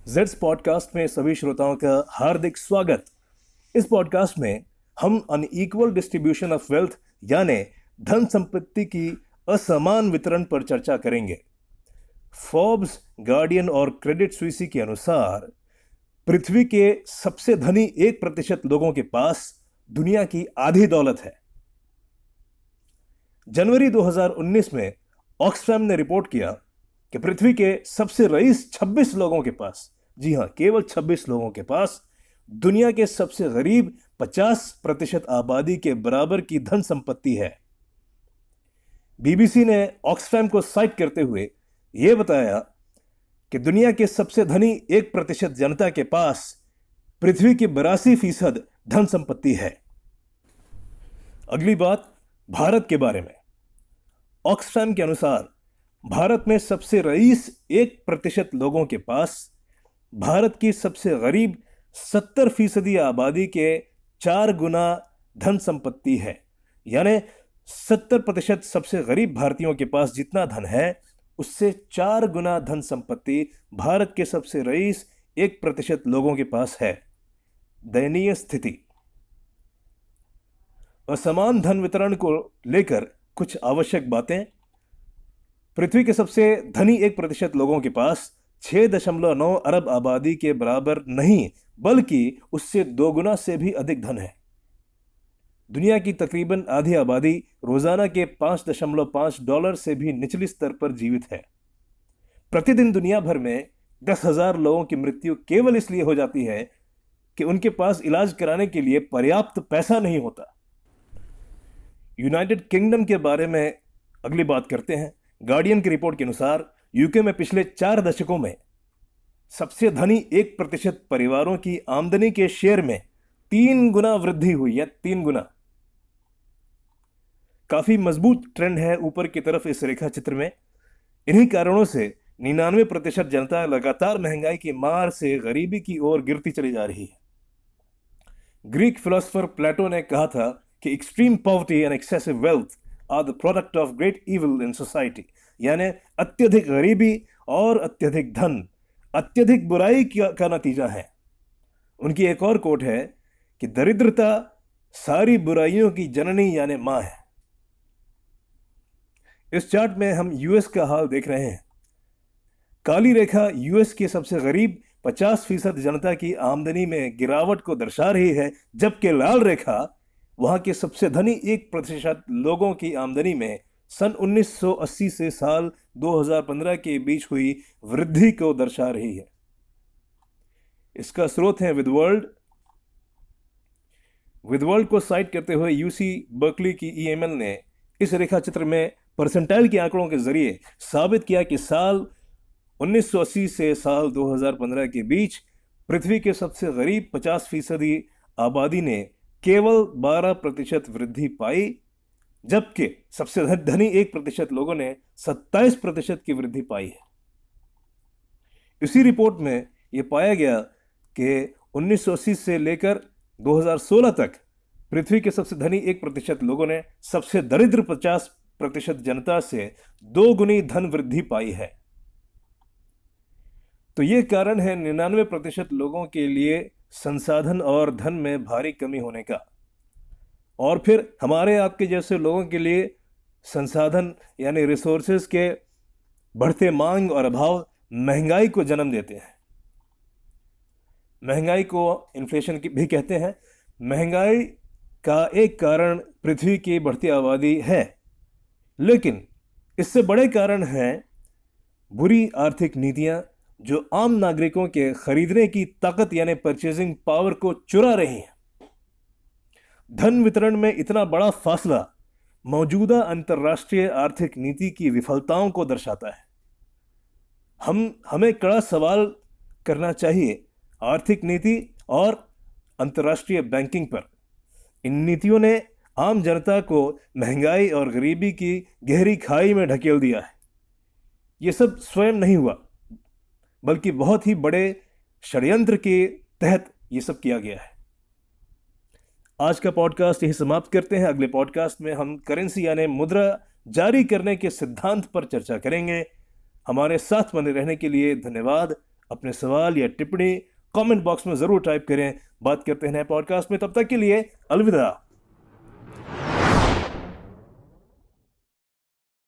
Jades podcast में सभी श्रोताओं का हार्दिक स्वागत। इस पॉडकास्ट में हम अनइक्वल डिस्ट्रीब्यूशन ऑफ वेल्थ यानी धन संपत्ति की असमान वितरण पर चर्चा करेंगे। फोर्ब्स, गार्डियन और क्रेडिट स्विसी के अनुसार पृथ्वी के सबसे धनी 1% लोगों के पास दुनिया की आधी दौलत है। जनवरी 2019 में ऑक्सफैम ने रिपोर्ट किया कि पृथ्वी के सबसे रईस 26 लोगों के पास, जी हां, केवल 26 लोगों के पास दुनिया के सबसे गरीब 50% आबादी के बराबर की धन संपत्ति है। बीबीसी ने ऑक्सफैम को साइट करते हुए यह बताया कि दुनिया के सबसे धनी 1% जनता के पास पृथ्वी की 82% धन संपत्ति है। अगली बात भारत के बारे में। ऑक्सफैम के अनुसार भारत में सबसे रईस 1% लोगों के पास भारत की सबसे गरीब 70% आबादी के 4 गुना धन संपत्ति है। यानी 70% सबसे गरीब भारतीयों के पास जितना धन है उससे 4 गुना धन संपत्ति भारत के सबसे रईस 1% लोगों के पास है। दयनीय स्थिति। असमान धन वितरण को लेकर कुछ आवश्यक बातें। पृथ्वी के सबसे धनी 1% लोगों के पास 6.9 अरब आबादी के बराबर नहीं बल्कि उससे 2 गुना से भी अधिक धन है। दुनिया की तकरीबन आधी आबादी रोजाना के $5.5 से भी निचली स्तर पर जीवित है। प्रतिदिन दुनिया भर में 10,000 लोगों की मृत्यु केवल इसलिए हो जाती है कि उनके पास इलाज कराने के लिए पर्याप्त पैसा नहीं होता। यूनाइटेड किंगडम के बारे में अगली बात करते हैं। गार्डियन की रिपोर्ट के अनुसार यूके में पिछले 4 दशकों में सबसे धनी 1% परिवारों की आमदनी के शेयर में 3 गुना वृद्धि हुई है। 3 गुना। काफी मजबूत ट्रेंड है ऊपर की तरफ इस रेखा चित्र में। इन्हीं कारणों से 99% जनता लगातार महंगाई की मार से गरीबी की ओर गिरती चली जा रही है। ग्रीक फिलोसोफर प्लेटो ने कहा था कि extreme poverty and excessive wealth are the product of great evil in society. यानी अत्यधिक गरीबी और अत्यधिक धन अत्यधिक बुराई का नतीजा है। उनकी एक और कोट है कि दरिद्रता सारी बुराइयों की जननी यानी मां है। इस चार्ट में हम यूएस का हाल देख रहे हैं। काली रेखा यूएस के सबसे गरीब 50% जनता की आमदनी में गिरावट को दर्शा रही है, जबकि लाल रेखा वहां के सबसे धनी 1% लोगों की आमदनी में सन 1980 से साल 2015 के बीच हुई वृद्धि को दर्शा रही है। इसका स्रोत है विदवर्ल्ड। विदवर्ल्ड को साइट करते हुए यूसी बर्कली की ईएमएल ने इस रेखा चित्र में परसेंटाइल के आंकड़ों के जरिए साबित किया कि साल 1980 से साल 2015 के बीच पृथ्वी के सबसे गरीब 50% आबादी ने केवल 12% वृद्धि पाई, जबकि सबसे धनी 1% लोगों ने 27% की वृद्धि पाई है। इसी रिपोर्ट में यह पाया गया कि 1980 से लेकर 2016 तक पृथ्वी के सबसे धनी 1% लोगों ने सबसे दरिद्र 50% जनता से 2 गुनी धन वृद्धि पाई है। तो यह कारण है 99% लोगों के लिए संसाधन और धन में भारी कमी होने का, और फिर हमारे आपके जैसे लोगों के लिए संसाधन यानी रिसोर्सेज के बढ़ते मांग और अभाव महंगाई को जन्म देते हैं। महंगाई को इन्फ्लेशन भी कहते हैं। महंगाई का एक कारण पृथ्वी की बढ़ती आबादी है, लेकिन इससे बड़े कारण हैं बुरी आर्थिक नीतियां जो आम नागरिकों के खरीदने की ताकत यानी परचेजिंग पावर को चुरा रही हैं। धन वितरण में इतना बड़ा फासला मौजूदा अंतर्राष्ट्रीय आर्थिक नीति की विफलताओं को दर्शाता है। हमें कड़ा सवाल करना चाहिए आर्थिक नीति और अंतर्राष्ट्रीय बैंकिंग पर। इन नीतियों ने आम जनता को महंगाई और गरीबी की गहरी खाई में ढकेल दिया है। यह सब स्वयं नहीं हुआ, बल्कि बहुत ही बड़े षड्यंत्र के तहत यह सब किया गया है। आज का पॉडकास्ट यही समाप्त करते हैं। अगले पॉडकास्ट में हम करेंसी यानी मुद्रा जारी करने के सिद्धांत पर चर्चा करेंगे। हमारे साथ बने रहने के लिए धन्यवाद। अपने सवाल या टिप्पणी कमेंट बॉक्स में ज़रूर टाइप करें। बात करते हैं नए पॉडकास्ट में, तब तक के लिए अलविदा।